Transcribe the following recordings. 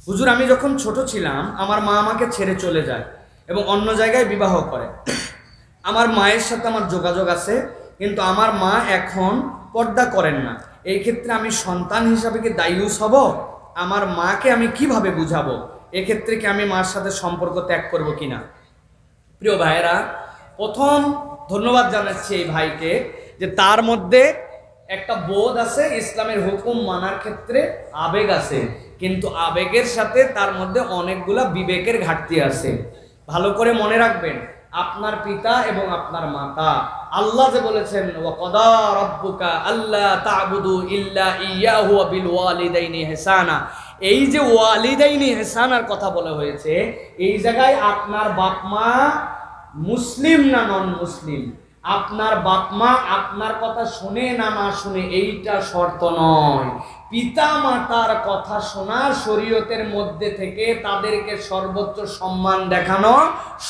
হুজুর, আমি যখন ছোট ছিলাম আমার মা আমাকে ছেড়ে চলে যায় এবং অন্য জায়গায় বিবাহ করে। আমার মায়ের সাথে আমার যোগাযোগ আছে, কিন্তু আমার মা এখন পর্দা করেন না। এই ক্ষেত্রে আমি সন্তান হিসাবে কি দায়ুস হব? আমার মাকে আমি কিভাবে বুঝাবো? এক্ষেত্রে কি আমি মার সাথে সম্পর্ক ত্যাগ করব কিনা? প্রিয় ভাইয়েরা, প্রথম ধন্যবাদ জানাচ্ছি এই ভাইকে যে তার মধ্যে একটা বোধ আছে, ইসলামের হুকুম মানার ক্ষেত্রে আবেগ আছে, কিন্তু আবেগের সাথে তার মধ্যে অনেকগুলা বিবেকের ঘাটতি আছে। ভালো করে মনে রাখবেন, আপনার পিতা এবং আপনার মাতা, আল্লাহ যে বলেছেন ওয়াকাদা রাব্বুকা আল্লা তা'বুদু ইল্লা ইয়াহু ওয়া বিল ওয়ালিদাইনি ইহসানা, এই যে ওয়ালিদাইনি ইহসানার কথা বলা হয়েছে, এই জায়গায় আপনার বাপ মা মুসলিম না নন মুসলিম, আপনার বাপ মা আপনার কথা শুনে না না শুনে এইটা শর্ত নয়। পিতা মাতার কথা শোনা শরীয়তের মধ্যে থেকে তাদেরকে সর্বোচ্চ সম্মান দেখানো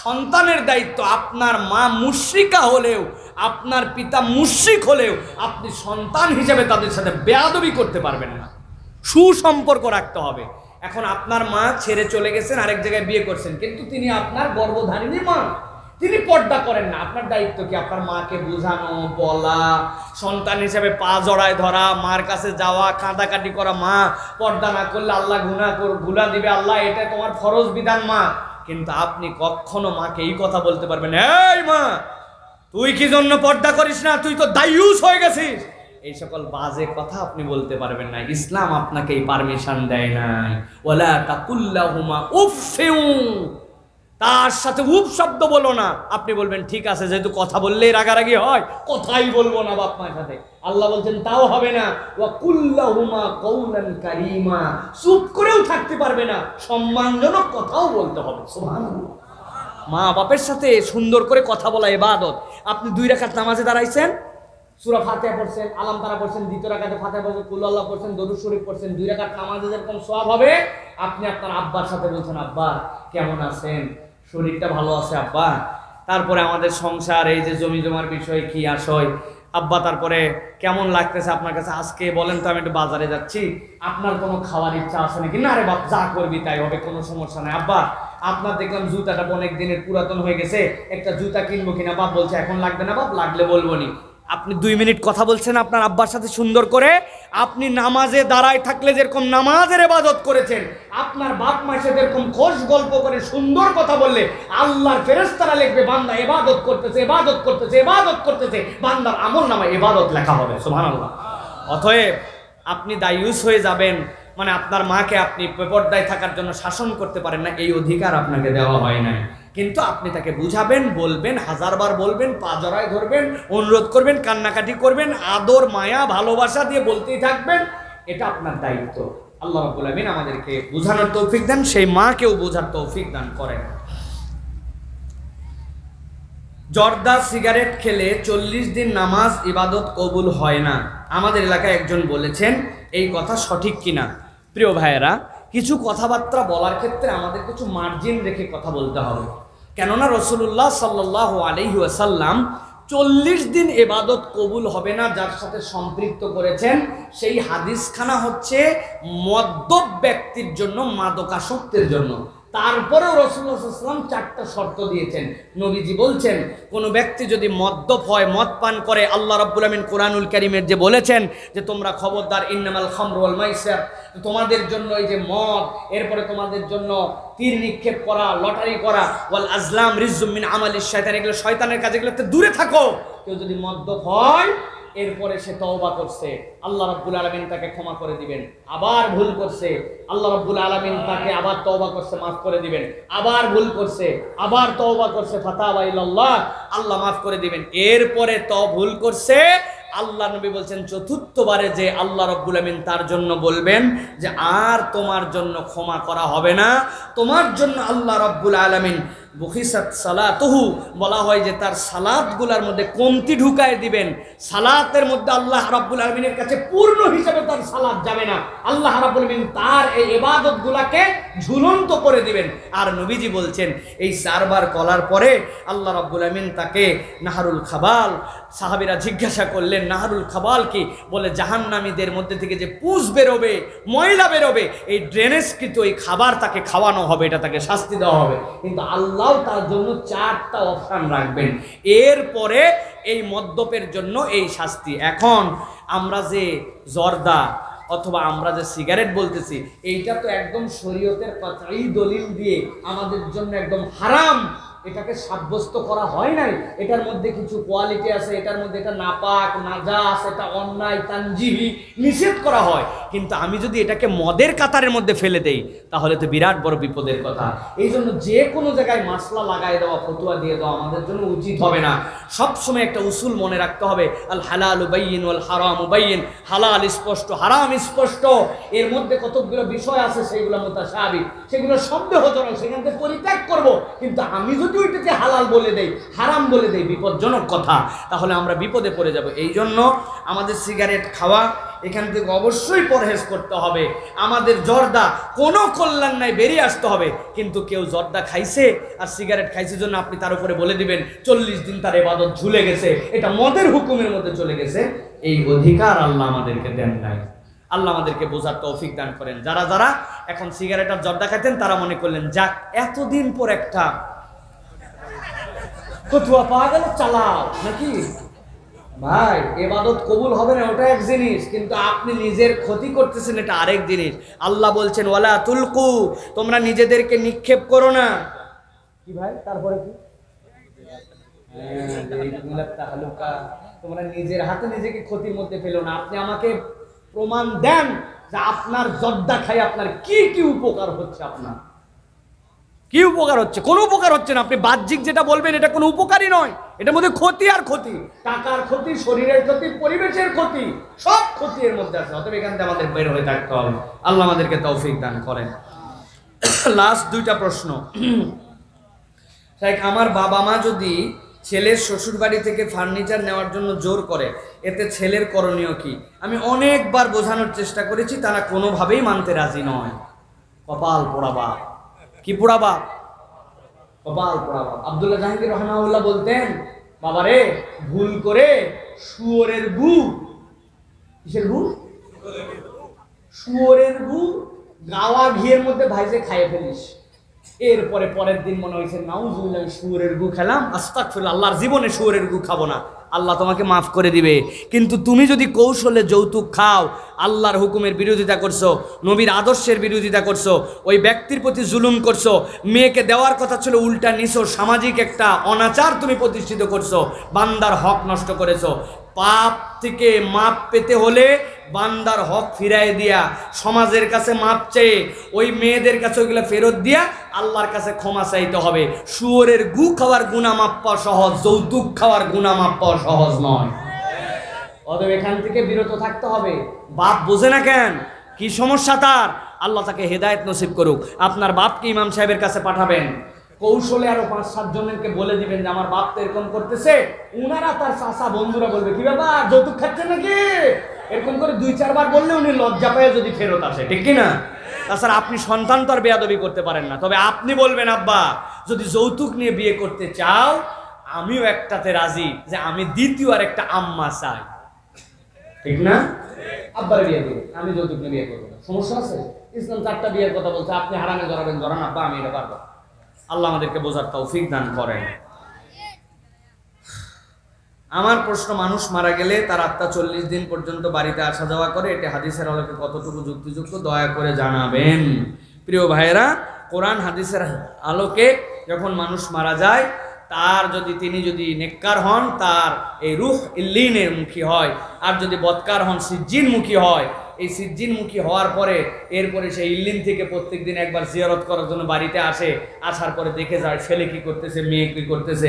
সন্তানের দায়িত্ব। আপনার মা মুশরিকা হলেও, আপনার পিতা মুশরিক হলেও আপনি সন্তান হিসেবে তাদের সাথে বেয়াদবি করতে পারবেন না, সুসম্পর্ক রাখতে হবে। এখন আপনার মা ছেড়ে চলে গেছেন, আরেক জায়গায় বিয়ে করছেন, কিন্তু তিনি আপনার গর্ভধারিণী মা, তিনি পর্দা করেন না। আপনার দায়িত্ব কি? আপনার মাকে বোঝানো, বলা, সন্তান হিসেবে পা জড়ায় ধরা, মার কাছে যাওয়া, কাঁদাকাটি করা। মা পর্দা না করলে আল্লাহ গুনাহ দিবে, আল্লাহ এটা তোমার ফরজ বিধান মা। কিন্তু আপনি কখনো মাকে এই কথা বলতে পারবেন, এই মা তুই কি জন্য পর্দা করিস না, তুই তো দায়ুস হয়ে গেছিস, এই সকল বাজে কথা আপনি বলতে পারবেন না। ইসলাম আপনাকে এই পারমিশন দেয় নাই। ওয়ালা তাকুল্লাহুমা উফফিউ, তার সাথে উফ শব্দ বলো না। আপনি বলবেন ঠিক আছে, যেহেতু কথা বললেই রাগারাগি হয়, কথাই বলবো না বাপ মায়ের সাথে। আল্লাহ বলছেন তাও হবে না। ওয়া কুল্লাহুমা কওলান কারীমা, চুপ করেও থাকতে পারবে না, সম্মানজনক কথাও বলতে হবে। সুবহানাল্লাহ। মা বাপের সাথে সুন্দর করে কথা বলা ইবাদত। আপনি 2 রাকাত নামাজে দাঁড়াইছেন, সূরা ফাতিহা পড়ছেন, আলাম তারা পড়ছেন, দ্বিতীয় রাকাতে ফাতিহা পড়ছেন, কুল আল্লাহ পড়ছেন, দরুদ শরীফ পড়ছেন, 2 রাকাত নামাজে যেরকম সওয়াব হবে, আপনি আপনার আব্বার সাথে বলছেন আব্বা কেমন আছেন, শরীরটা ভালো আছে আব্বা, তারপরে আমাদের সংসার, এই যে জমি জমার বিষয়ে কি আসয় আব্বা, তারপরে কেমন লাগতেছে আপনার কাছে, আজকে বলেন তো আমি একটু বাজারে যাচ্ছি, আপনার কোনো খাওয়ার ইচ্ছা আছে নাকি? না রে বাপ, যা করবি তাই হবে, কোনো সমস্যা নাই। আব্বা আপনার দেখলাম জুতাটা অনেক দিনের পুরাতন হয়ে গেছে, একটা জুতা কিনবো কিনা? বাপ বলছে এখন লাগবে না বাপ, লাগলে বলবো নি। আপনি 2 মিনিট কথা বলছেন আপনার আব্বার সাথে সুন্দর করে। আপনি নামাজে দাঁড়ায় থাকলে যেরকম নামাজের ইবাদত করেছেন, আপনার বাপ মায়ের সাথে এরকম খোশ গল্প করে সুন্দর কথা বললে আল্লাহর ফেরেশতারা লিখবে বান্দা ইবাদত করতেছে, ইবাদত করতেছে, ইবাদত করতেছে, বান্দার আমলনামায় ইবাদত লেখা হবে। সুবহানাল্লাহ। অতএব আপনি দায়ুস হয়ে যাবেন মানে আপনার মাকে আপনি বেপরদায় থাকার জন্য শাসন করতে পারেন না, এই অধিকার আপনাকে দেওয়া হয় নাই। কিন্তু আপনি তাকে বুঝাবেন, বলবেন, 1000 বার বলবেন, পা জড়ায় ধরবেন, অনুরোধ করবেন, কান্নাকাটি করবেন, আদর মায়া ভালোবাসা দিয়ে বলতেই থাকবেন, এটা আপনার দায়িত্ব। আল্লাহ রাব্বুল আমিন আমাদেরকে বুঝানোর তৌফিক দেন, সেই মাকেও বোঝার তৌফিক দান করেন। জর্দা সিগারেট খেলে 40 দিন নামাজ ইবাদত কবুল হয় না, আমাদের এলাকায় একজন বলেছেন, এই কথা সঠিক কিনা? প্রিয় ভাইয়েরা, কিছু কথাবার্তা বলার ক্ষেত্রে আমাদের কিছু মার্জিন রেখে কথা বলতে হবে। কেননা রাসূলুল্লাহ সাল্লাল্লাহু আলাইহি ওয়াসাল্লাম 40 দিন ইবাদত কবুল হবে না যার সাথে সম্পৃক্ত করেছেন, সেই হাদিসখানা হচ্ছে মদ্যপ ব্যক্তির জন্য, মাদকাসক্তের জন্য। তারপরেও রাসূলুল্লাহ সাল্লাল্লাহু আলাইহি ওয়াসাল্লাম 4টা শর্ত দিয়েছেন। নবীজি বলছেন, কোন ব্যক্তি যদি মদ্যপ হয়, মদ পান করে, আল্লাহ রাব্বুল আমিন কোরআনুল কারীমের যে বলেছেন যে তোমরা খবরদার, ইন্নামাল খামরু ওয়াল মাইসির, তোমাদের জন্য এই যে মদ, এরপরে তোমাদের জন্য তীর নিক্ষেপ করা, লটারি করা, ওয়াল আজলাম রিজজুম মিন আমালিশ শায়তান, এগুলো শয়তানের কাজ, এগুলোতে দূরে থাকো। কেউ যদি মদ্যপ হয়, এরপরে সে তওবা করছে, আল্লাহ রাব্বুল আলামিন তাকে ক্ষমা করে দিবেন। আবার ভুল করছে, আল্লাহ রাব্বুল আলামিন তাকে আবার তওবা করছে, মাফ করে দিবেন। আবার ভুল করছে, আবার তওবা করছে, ফাতাবা ইলাল্লাহ, আল্লাহ মাফ করে দিবেন। এরপরে ভুল করছে, আল্লাহ নবী বলছেন চতুর্থবারে যে আল্লাহ রাব্বুল আমিন তার জন্য বলবেন যে আর তোমার জন্য ক্ষমা করা হবে না, তোমার জন্য আল্লাহ রাব্বুল আলামিন বুখিসাত সালাতুহু, বলা হয় যে তার সালাতগুলোর মধ্যে কমতি ঢুকায় দিবেন। সালাতের মধ্যে আল্লাহ রাব্বুল আলামিনের কাছে পূর্ণ হিসাবে তার সালাত যাবে না, আল্লাহ রাব্বুল আলামিন তার এই ইবাদতগুলোকে ঝুলন্ত করে দিবেন। আর নবীজি বলছেন এই 4 বার কলার পরে আল্লাহ রাব্বুল আলামিন তাকে নাহারুল খাবাল, সাহাবীরা জিজ্ঞাসা করলেন নাহারুল খাবাল কি? বলে জাহান্নামীদের মধ্যে থেকে যে পুষ বেরোবে, ময়লা বেরোবে, এই ড্রেনেজকৃত এই খাবার তাকে খাওয়ানো হবে, এটা তাকে শাস্তি দেওয়া হবে। কিন্তু আল্লাহ তার জন্য 4টা অপশন রাখবেন, এরপরে এই মদ্যপের জন্য এই শাস্তি। এখন আমরা যে জর্দা অথবা আমরা যে সিগারেট বলতেছি, এইটা তো একদম শরীয়তের কাতঈ দলিল দিয়ে আমাদের জন্য একদম হারাম, এটাকে সাব্যস্ত করা হয় নাই। এটার মধ্যে কিছু কোয়ালিটি আছে, এটার মধ্যে এটা নাপাক, নাজাস, এটা অন্যায়, তানজিহি, নিষেধ করা হয়। কিন্তু আমি যদি এটাকে মদের কাতারের মধ্যে ফেলে দেই তাহলে তো বিরাট বড় বিপদের কথা। এই জন্য যে কোনো জায়গায় মাসলা লাগাই দেওয়া, ফতুয়া দিয়ে দেওয়া আমাদের জন্য উচিত হবে না। সবসময় একটা উসুল মনে রাখতে হবে, আল হালালু বাইয়িন ওয়াল হারামু বাইয়িন, হালাল স্পষ্ট, হারাম স্পষ্ট। এর মধ্যে কতগুলো বিষয় আছে সেগুলো মুতাশাবিহ, সেগুলো সন্দেহজনক, সেখান থেকে পরিত্যাগ করব। কিন্তু আমি যদি ওইটাকে হালাল বলে দেই, হারাম বলে দেই, বিপজ্জনক কথা, তাহলে আমরা বিপদে পড়ে যাব। এই জন্য আমাদের সিগারেট খাওয়া, এখান থেকে অবশ্যই পরহেজ করতে হবে। আমাদের জর্দা কোনো কল্যাণ নাই, বেরিয়ে আসতে হবে। কিন্তু কেউ জর্দা খাইছে আর সিগারেট খাইছে জন্য আপনি তার উপরে বলে দিবেন 40 দিন তার ইবাদত ঝুলে গেছে, এটা মদের হুকুমের মধ্যে চলে গেছে। এই অধিকার আল্লাহ আমাদেরকে দেন নাই। আল্লাহ আমাদেরকে বোঝার তৌফিক দান করেন। যারা যারা এখন সিগারেট আর জর্দা খাইতেন তারা মনে করলেন যাক এতদিন পর একটা ফতুয়া পাওয়া গেল, চালাও নাকি। ভাই ইবাদত কবুল হবে না ওটা এক জিনিস, কিন্তু আপনি নিজের ক্ষতি করতেছেন এটা আরেক জিনিস। আল্লাহ বলছেন ওয়ালা তুলকু, তোমরা নিজেদেরকে নিক্ষেপ করো না। কি ভাই তারপরে কি? তোমরা নিজের হাতে নিজেকে ক্ষতির মধ্যে ফেলো না। আপনি আমাকে প্রমাণ দেন যে আপনার জর্দা খাই আপনার কি কি উপকার হচ্ছে, আপনার কি উপকার হচ্ছে? কোনো উপকার হচ্ছে না। আপনি বাহ্যিক যেটা বলবেন এটা কোনো উপকারই নয়, এটার মধ্যে ক্ষতি আর ক্ষতি, টাকার ক্ষতি, শরীরের ক্ষতি, পরিবেশের ক্ষতি, সব ক্ষতি এর মধ্যে আছে। অতএব এখান থেকে আমাদের বের হয়ে থাকতে হবে। আল্লাহ আমাদেরকে তৌফিক দান করেন। লাস্ট 2টা প্রশ্ন। আমার বাবা মা যদি ছেলের শ্বশুর বাড়ি থেকে ফার্নিচার নেওয়ার জন্য জোর করে, এতে ছেলের করণীয় কি? আমি অনেকবার বোঝানোর চেষ্টা করেছি, তারা কোনোভাবেই মানতে রাজি নয়। কপাল পোড়াবা। কি পোড়াবা? কপাল পোড়াবা। আব্দুল্লাহ জাহাঙ্গীর রহমাহুল্লাহ বলতেন, বাবারে ভুল করে শুয়োরের গু, কিসের গু? শুয়োরের গু গাওয়া ঘিয়ের মধ্যে ভাইজে খাইয়ে ফেলিস, এরপরে পরের দিন মনে হয়েছে নাউজুবিল্লাহ শুয়োরের গু খেলাম, আস্তাগফিরুল্লাহ, আল্লাহর জীবনে শুয়োরের গু খাবো না, আল্লাহ তোমাকে মাফ করে দিবে। কিন্তু তুমি যদি কৌশলে যৌতুক খাও, আল্লাহর হুকুমের বিরোধিতা করছো, নবীর আদর্শের বিরোধিতা করছো, ওই ব্যক্তির প্রতি জুলুম করছো, মেয়েকে দেওয়ার কথা ছিল উল্টা নিছো, সামাজিক একটা অনাচার তুমি প্রতিষ্ঠিত করছো, বান্দার হক নষ্ট করেছো। পাপ থেকে মাপ পেতে হলে বান্দার হক ফিরাই দিয়া, সমাজের কাছে মাপ চেয়ে, ওই মেয়েদের কাছে ওইগুলো ফেরত দিয়া আল্লাহর কাছে ক্ষমা চাইতে হবে। শুয়োরের গু খাওয়ার গুনাহ মাপ পাওয়া সহজ, যৌতুক খাওয়ার গুনাহ মাপ পাওয়া সহজ নয়। অতএব এখান থেকে বিরত থাকতে হবে। বাপ বোঝে না কেন, কি সমস্যা তার? আল্লাহ তাকে হেদায়েত নসিব করুক। আপনার বাপকে ইমাম সাহেবের কাছে পাঠাবেন, কৌশলে আরো 5-7 জনকে বলে দিবেন যে আমার বাপ তো এরকম করতেছে। উনারা তার চাচা বন্ধুরা বলবে কি ব্যাপার, যৌতুক খাচ্ছে নাকি, এরকম করে 2-4 বার বললে উনি লজ্জা পেয়ে যদি ফেরত আসে, ঠিক কিনা? তাছাড়া আপনি সন্তান তো আর বেয়াদবি করতে পারেন না। তবে আপনি বলবেন আব্বা যদি যৌতুক নিয়ে বিয়ে করতে চাও, আমিও একটাতে রাজি, যে আমি দ্বিতীয় আর একটা আম্মা চাই, ঠিক না? আব্বার বিয়ে দিন, আমি যৌতুক নিয়ে বিয়ে করবো না, সমস্যা আছে? ইসলাম 4টা বিয়ের কথা বলছে, আপনি হারামে ধরাবেন, ধরান আব্বা, আমি এটা পারবো। আল্লাহ আমাদেরকে বোঝার তৌফিক দান করেন। আমার প্রশ্ন, মানুষ মারা গেলে তার আত্মা 40 দিন পর্যন্ত বাড়িতে আসা যাওয়া করে, এটা হাদিসের আলোকে কতটুকু যুক্তিযুক্ত দয়া করে জানাবেন। প্রিয় ভাইয়েরা, কোরআন হাদিসের আলোকে যখন মানুষ মারা যায়, তার তিনি যদি নেককার হন, তার এই রূহ ইল্লিনের মুখী হয়, আর যদি বদকার হন সিজ্জিন মুখী হয়। এই সিজ্জিনমুখী হওয়ার পরে এরপরে সে ইল্লিন থেকে প্রত্যেকদিন একবার জিয়ারত করার জন্য বাড়িতে আসে, আসার পরে দেখে যায় ছেলে কি করতেছে, মেয়ে কি করতেছে।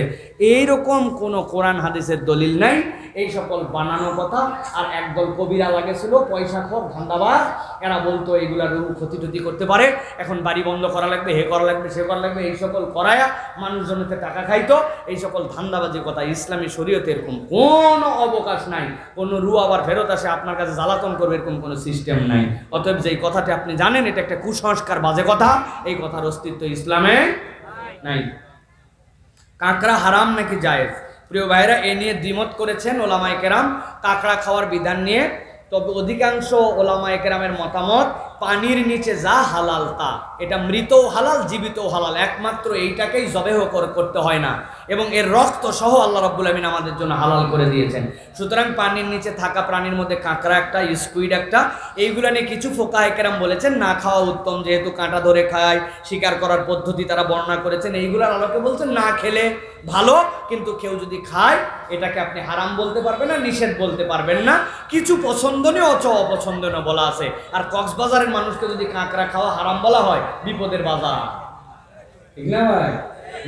এইরকম কোনো কোরআন হাদিসের দলিল নাই, এই সকল বানানো কথা। আর একদল কবিরা লাগেছিল পয়সা খোর ধান্দাবাজ, এরা বলতো এইগুলার ক্ষতি টতি করতে পারে, এখন বাড়ি বন্ধ করা লাগবে, হে করা লাগবে, সে করা লাগবে, এই সকল করায়া মানুষজনকে টাকা খাইতো। এই সকল ধান্দাবাজি কথা ইসলামী শরীয়তে এরকম কোনো অবকাশ নাই। কোনো রু আবার ফেরত আসে আপনার কাছে জ্বালাতন করবে এরকম কোনো সিস্টেম নাই। অতএব যেই কথাটি আপনি জানেন এটা একটা কুসংস্কার, বাজে কথা, এই কথার অস্তিত্ব ইসলামে নাই। কাঁকড়া হারাম নাকি জায়েজ? প্রিয় ভাইরা, এ নিয়ে দ্বিমত করেছেন ওলামায়ে কেরাম কাঁকড়া খাওয়ার বিধান নিয়ে। তবে অধিকাংশ ওলামায়ে কেরামের মতামত পানির নিচে যা হালাল তা, এটা মৃতও হালাল জীবিতও হালাল, একমাত্র এইটাকেই জবেহ করতে হয় না, এবং এর রক্ত সহ আল্লাহ রাব্বুল আমিন আমাদের জন্য হালাল করে দিয়েছেন। সুতরাং পানির নিচে থাকা প্রাণীর মধ্যে কাঁকড়া একটা, স্কুইড একটা, এইগুলো নিয়ে কিছু ফোকাহে কেরাম বলেছেন না খাওয়া উত্তম, যেহেতু কাঁটা ধরে খায়, শিকার করার পদ্ধতি তারা বর্ণনা করেছেন, এইগুলোর আলোকে বলছেন না খেলে ভালো, কিন্তু কেউ যদি খায় এটাকে আপনি হারাম বলতে পারবেন না, নিষেধ বলতে পারবেন না। কিছু পছন্দনীয় অপছন্দনীয় বলা আছে। আর কক্সবাজারের মানুষকে যদি কাঁকড়া খাওয়া হারাম বলা হয়, বিপদের বাজার, ঠিক না ভাই?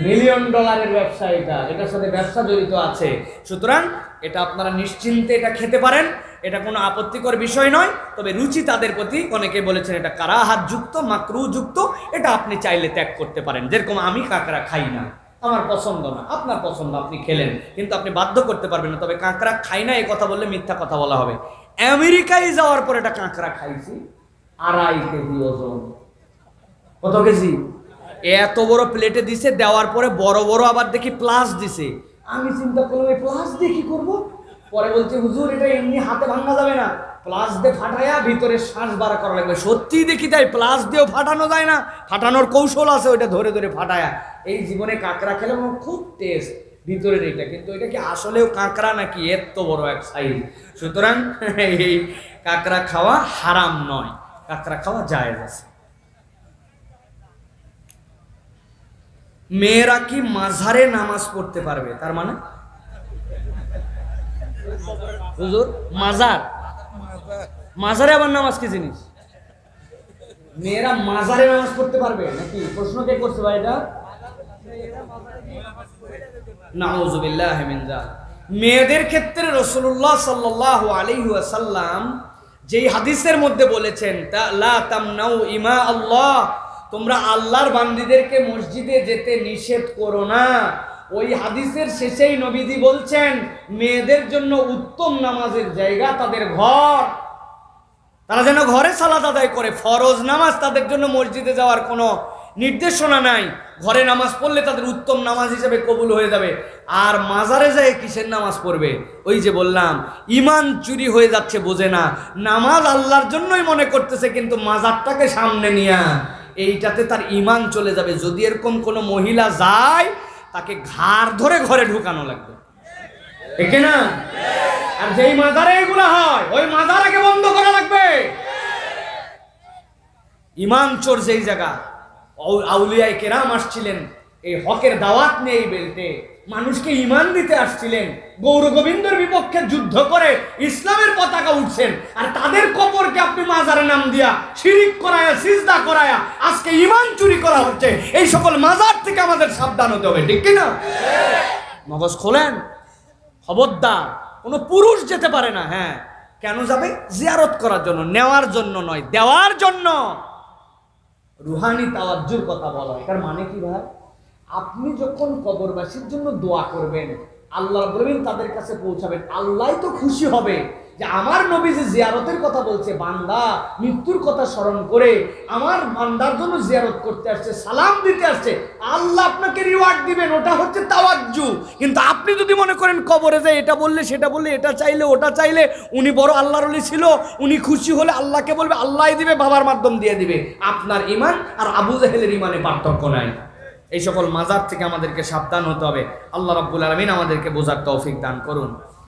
মিলিয়ন ডলারের ব্যবসা, এটার সাথে ব্যবসা জড়িত আছে। সুতরাং এটা আপনারা নিশ্চিন্তে এটা খেতে পারেন, এটা কোনো আপত্তিকর বিষয় নয়। তবে রুচি তাদের প্রতি, অনেকে বলেছেন এটা কারাহাত যুক্ত, মাকরু যুক্ত, এটা আপনি চাইলে ত্যাগ করতে পারেন। যেরকম আমি কাঁকড়া খাই না, আমার পছন্দ না, আপনার পছন্দ, আপনি খেলেন, কিন্তু আপনি বাধ্য করতে পারবেন না। তবে কাঁকড়া খাই না এই কথা বললে মিথ্যা কথা বলা হবে। আমেরিকায় যাওয়ার পর এটা কাঁকড়া খাইছি, 2.5 কেজি ওজন। কত কেজি? এত বড় প্লেটে দিছে, দেওয়ার পরে বড় বড় আবার দেখি প্লাস দিছে। আমি চিন্তা করলাম এই প্লাস দিয়ে কি করবো? পরে বলছে হুজুর এটা এমনি হাতে ভাঙা যাবে না, প্লাস দিয়ে ফাটাইয়া ভিতরে শ্বাস বার করা লাগবে। সত্যি দেখি তাই, প্লাস দিয়েও ফাটানো যায় না, ফাটানোর কৌশল আছে, ওইটা ধরে ধরে ফাটায়া। এই জীবনে কাঁকড়া খেলে খুব টেস্ট ভিতরের এটা, কিন্তু এটা কি আসলেও কাঁকড়া নাকি এত বড় এক সাইজ? সুতরাং এই কাঁকড়া খাওয়া হারাম নয়, কাঁকড়া খাওয়া জায়েজ আছে। মেয়েরা কি মাজারে নামাজ পড়তে পারবে? তার মানে হুজুর মাজারে আবার নামাজ কি জিনিস? মেয়েরা মাজারে নামাজ পড়তে পারবে নাকি? প্রশ্ন কে করছে ভাই এটা? নাউযুবিল্লাহি মিন যালিক। মেয়েদের ক্ষেত্রে রাসূলুল্লাহ সাল্লাল্লাহু আলাইহি ওয়াসাল্লাম যেই হাদিসের মধ্যে বলেছেন লা তামনাউ ইমা আল্লাহ, তোমরা আল্লাহর বান্দীদেরকে মসজিদে যেতে নিষেধ করো না, ওই হাদিসের শেষেই নবীজি বলছেন মেয়েদের জন্য উত্তম নামাজের জায়গা তাদের ঘর, তারা যেন ঘরে সালাত আদায় করে। ফরজ নামাজ তাদের জন্য মসজিদে যাওয়ার কোনো নির্দেশনা নাই, ঘরে নামাজ পড়লে তাদের উত্তম নামাজ হিসেবে কবুল হয়ে যাবে। আর মাজারে যায় কিসের নামাজ পড়বে? ওই যে বললাম ইমান চুরি হয়ে যাচ্ছে, বোঝে না, নামাজ আল্লাহর জন্যই মনে করতেছে, কিন্তু মাজারটাকে সামনে নিয়ে এইটাতে তার ইমান চলে যাবে। যদি এরকম কোনো মহিলা যায় তাকে ঘাড় ধরে ঘরে ঢুকানো লাগবে, ঠিক না? আর যেই মাজারে এগুলো হয় ওই মাজারকে বন্ধ করা লাগবে। ইমান চোর যেই জায়গা, আউলিয়ায়ে কেরাম আসছিলেন এই হকের দাওয়াত নিয়ে এই বেল্টে, মানুষকে ইমান দিতে আসছিলেন, গৌর গোবিন্দর বিপক্ষে যুদ্ধ করে ইসলামের পতাকা উঠছেন, আর তাদের কবরকে আপনি মাজারে নাম দিয়া শিরিক করায়া সিজদা করায়া আজকে ইমান চুরি করা হচ্ছে। এই সকল মাজার থেকে আমাদের সাবধান হতে হবে, ঠিক কিনা? মগজ খোলেন, খবরদার। কোনো পুরুষ যেতে পারে না। হ্যাঁ, কেন যাবে? জিয়ারত করার জন্য, নেওয়ার জন্য নয়, দেওয়ার জন্য। রুহানি তাওয়াজ্জুর কথা বলা হয়। তার মানে কি ভাই? আপনি যখন কবরবাসীর জন্য দোয়া করবেন, আল্লাহ বলবেন তাদের কাছে পৌঁছাবেন, আল্লাহ তো খুশি হবে যে আমার নবী যে জিয়ারতের কথা বলছে, বান্দা মৃত্যুর কথা স্মরণ করে আমার বান্দার জন্য জিয়ারত করতে আসছে, সালাম দিতে আসছে, আল্লাহ আপনাকে রিওয়ার্ড দিবেন। ওটা হচ্ছে তাওয়াজ্জু। কিন্তু আপনি যদি মনে করেন কবরে যে এটা বললে সেটা বললে, এটা চাইলে ওটা চাইলে, উনি বড় আল্লাহর ওলি ছিল, উনি খুশি হলে আল্লাহকে বলবে, আল্লাহই দিবে, বাবার মাধ্যম দিয়ে দিবে। আপনার ইমান আর আবু জাহেলের ইমানে পার্থক্য নাই। এই সকল মাজার থেকে আমাদেরকে সাবধান হতে হবে। আল্লাহ রাব্বুল আলামিন আমাদেরকে বোঝার তৌফিক দান করুন।